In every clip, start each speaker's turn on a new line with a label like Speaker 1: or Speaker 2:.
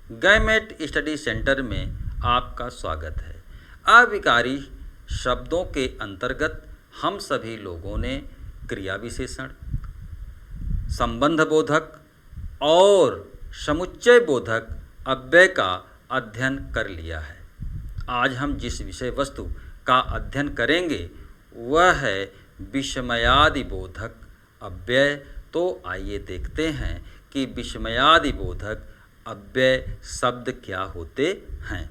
Speaker 1: Gamete study centre में आपका स्वागत है। अविकारी शब्दों के अंतर्गत हम सभी लोगों ने क्रिया विशेषण, संबंध बोधक और समुच्चय बोधक अव्यय का अध्ययन कर लिया है। आज हम जिस विषय वस्तु का अध्ययन करेंगे वह है विस्मयादि बोधक अव्यय। तो आइए देखते हैं कि विस्मयादि बोधक अव्यय शब्द क्या होते हैं।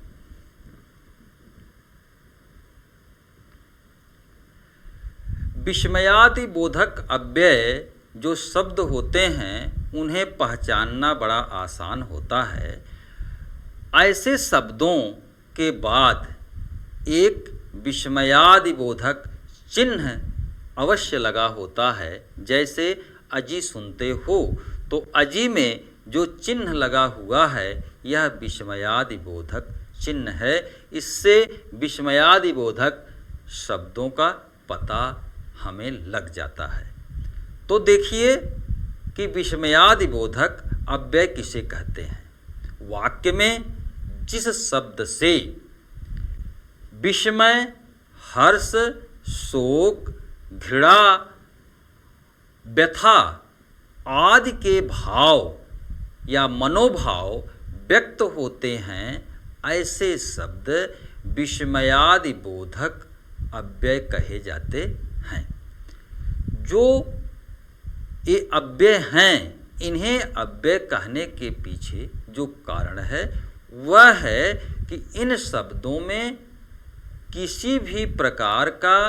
Speaker 1: विस्मयादि बोधक अव्यय जो शब्द होते हैं उन्हें पहचानना बड़ा आसान होता है। ऐसे शब्दों के बाद एक विस्मयादि बोधक चिन्ह अवश्य लगा होता है। जैसे अजी सुनते हो तो अजी में जो चिन्ह लगा हुआ है यह विस्मयादि बोधक चिन्ह है। इससे विस्मयादि बोधक शब्दों का पता हमें लग जाता है। तो देखिए कि विस्मयादि बोधक अव्यय किसे कहते हैं। वाक्य में जिस शब्द से विस्मय, हर्ष, शोक, घृणा, व्यथा आदि के भाव या मनोभाव व्यक्त होते हैं, ऐसे शब्द विस्मयादि बोधक अव्यय कहे जाते हैं। जो ये अव्यय हैं, इन्हें अव्यय कहने के पीछे जो कारण है वह है कि इन शब्दों में किसी भी प्रकार का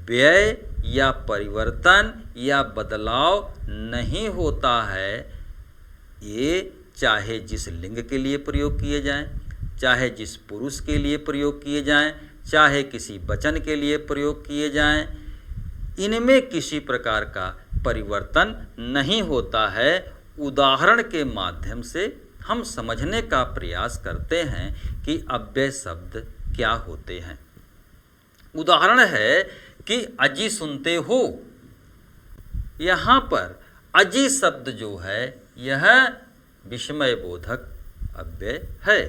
Speaker 1: व्यय या परिवर्तन या बदलाव नहीं होता है। ये चाहे जिस लिंग के लिए प्रयोग किए जाएं, चाहे जिस पुरुष के लिए प्रयोग किए जाएं, चाहे किसी वचन के लिए प्रयोग किए जाएं, इनमें किसी प्रकार का परिवर्तन नहीं होता है। उदाहरण के माध्यम से हम समझने का प्रयास करते हैं कि अव्यय शब्द क्या होते हैं। उदाहरण है कि अजी सुनते हो। यहाँ पर अजी शब्द जो है यह विस्मय बोधक अव्यय है।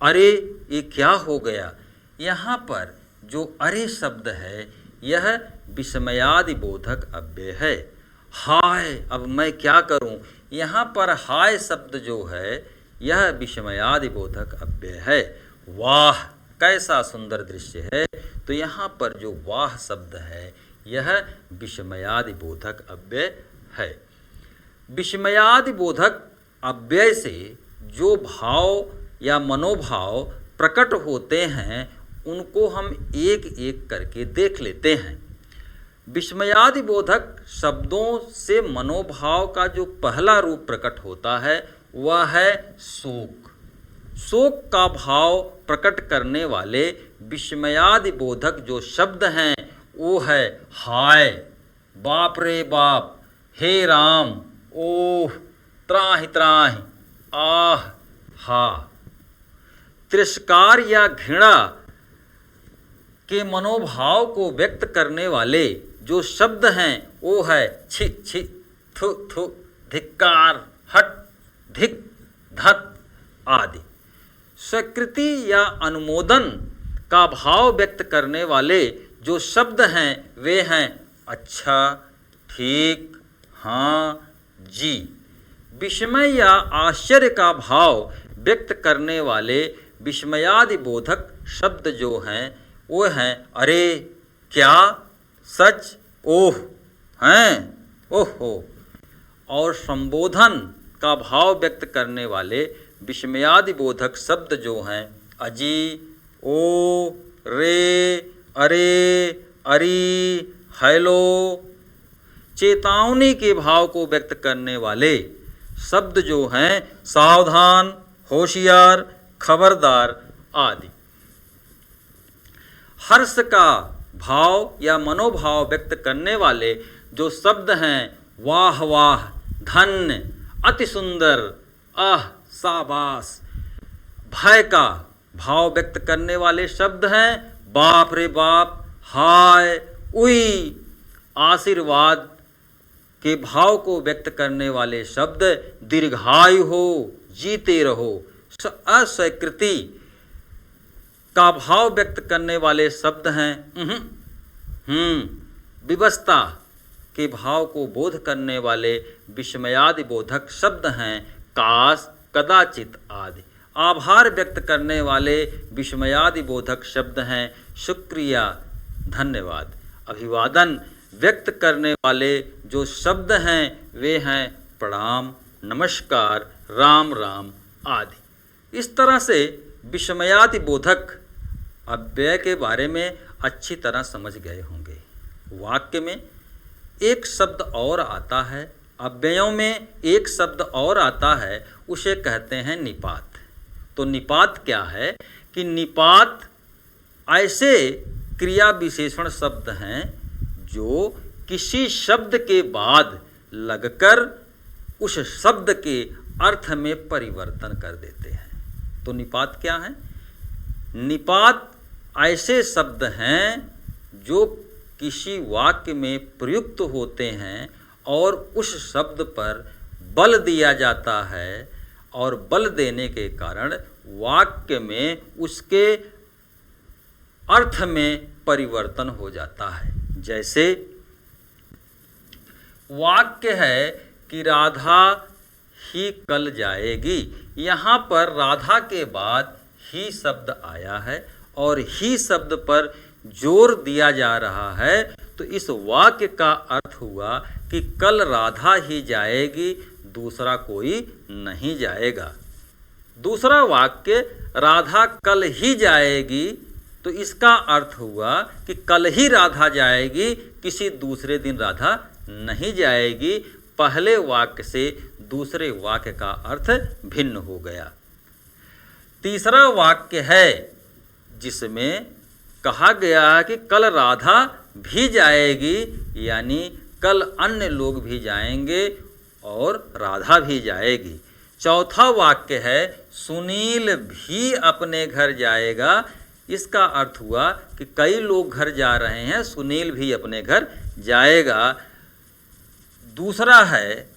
Speaker 1: अरे ये क्या हो गया, यहाँ पर जो अरे शब्द है यह विस्मयादि बोधक अव्यय है। हाय अब मैं क्या करूं, यहाँ पर हाय शब्द जो है यह विस्मयादि बोधक अव्यय है। वाह कैसा सुंदर दृश्य है, तो यहाँ पर जो वाह शब्द है यह विस्मयादि बोधक अव्यय है। विस्मयादि बोधक अव्यय से जो भाव या मनोभाव प्रकट होते हैं उनको हम एक एक करके देख लेते हैं। विस्मयादि बोधक शब्दों से मनोभाव का जो पहला रूप प्रकट होता है वह है शोक। शोक का भाव प्रकट करने वाले विस्मयादि बोधक जो शब्द हैं वो है हाय, बाप रे बाप, हे राम, ओह, त्राहि त्राहि, आह, हा। तिरस्कार या घृणा के मनोभाव को व्यक्त करने वाले जो शब्द हैं वो है छी छी, थु थु, धिक्कार, हट, धिक, धत आदि। स्वीकृति या अनुमोदन का भाव व्यक्त करने वाले जो शब्द हैं वे हैं अच्छा, ठीक, हाँ, जी। विस्मय या आश्चर्य का भाव व्यक्त करने वाले विस्मयादि बोधक शब्द जो हैं वो हैं अरे, क्या, सच, ओह, हैं, ओहो। और संबोधन का भाव व्यक्त करने वाले विस्मयादि बोधक शब्द जो हैं अजी, ओ, रे, अरे, अरी, हेलो। चेतावनी के भाव को व्यक्त करने वाले शब्द जो हैं सावधान, होशियार, खबरदार आदि। हर्ष का भाव या मनोभाव व्यक्त करने वाले जो शब्द हैं वाह वाह, धन्य, अति सुंदर, आह, शाबाश। भय का भाव व्यक्त करने वाले शब्द हैं बाप रे बाप, हाय, उई। आशीर्वाद के भाव को व्यक्त करने वाले शब्द दीर्घायु हो, जीते रहो, अस्वीकृति का भाव व्यक्त करने वाले शब्द हैं। विवशता के भाव को बोध करने वाले विस्मयादि बोधक शब्द हैं काश, कदाचित आदि। आभार व्यक्त करने वाले विस्मयादि बोधक शब्द हैं शुक्रिया, धन्यवाद। अभिवादन व्यक्त करने वाले जो शब्द हैं वे हैं प्रणाम, नमस्कार, राम राम आदि। इस तरह से विस्मयादि बोधक अव्यय के बारे में अच्छी तरह समझ गए होंगे। वाक्य में एक शब्द और आता है, अव्ययों में एक शब्द और आता है, उसे कहते हैं निपात। तो निपात क्या है कि निपात ऐसे क्रिया विशेषण शब्द हैं जो किसी शब्द के बाद लगकर उस शब्द के अर्थ में परिवर्तन कर देते हैं। तो निपात क्या है? निपात ऐसे शब्द हैं जो किसी वाक्य में प्रयुक्त होते हैं और उस शब्द पर बल दिया जाता है और बल देने के कारण वाक्य में उसके अर्थ में परिवर्तन हो जाता है। जैसे वाक्य है कि राधा ही कल जाएगी, यहाँ पर राधा के बाद ही शब्द आया है और ही शब्द पर जोर दिया जा रहा है। तो इस वाक्य का अर्थ हुआ कि कल राधा ही जाएगी, दूसरा कोई नहीं जाएगा। दूसरा वाक्य राधा कल ही जाएगी, तो इसका अर्थ हुआ कि कल ही राधा जाएगी, किसी दूसरे दिन राधा नहीं जाएगी। पहले वाक्य से दूसरे वाक्य का अर्थ भिन्न हो गया। तीसरा वाक्य है जिसमें कहा गया है कि कल राधा भी जाएगी, यानी कल अन्य लोग भी जाएंगे और राधा भी जाएगी। चौथा वाक्य है सुनील भी अपने घर जाएगा, इसका अर्थ हुआ कि कई लोग घर जा रहे हैं, सुनील भी अपने घर जाएगा। दूसरा है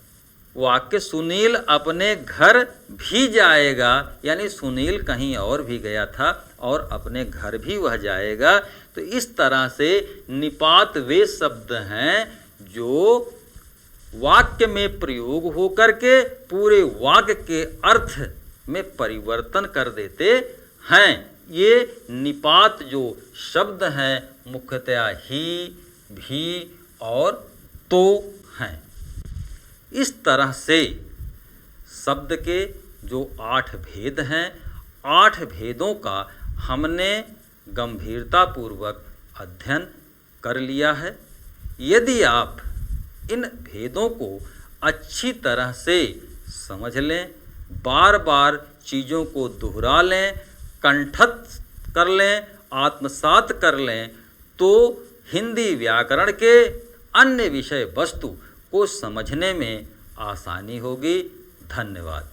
Speaker 1: वाक्य सुनील अपने घर भी जाएगा, यानी सुनील कहीं और भी गया था और अपने घर भी वह जाएगा। तो इस तरह से निपात वे शब्द हैं जो वाक्य में प्रयोग होकर के पूरे वाक्य के अर्थ में परिवर्तन कर देते हैं। ये निपात जो शब्द हैं मुख्यतया ही, भी और तो हैं। इस तरह से शब्द के जो 8 भेद हैं, 8 भेदों का हमने गंभीरतापूर्वक अध्ययन कर लिया है। यदि आप इन भेदों को अच्छी तरह से समझ लें, बार बार चीज़ों को दोहरा लें, कंठस्थ कर लें, आत्मसात कर लें, तो हिंदी व्याकरण के अन्य विषय वस्तु को समझने में आसानी होगी। धन्यवाद।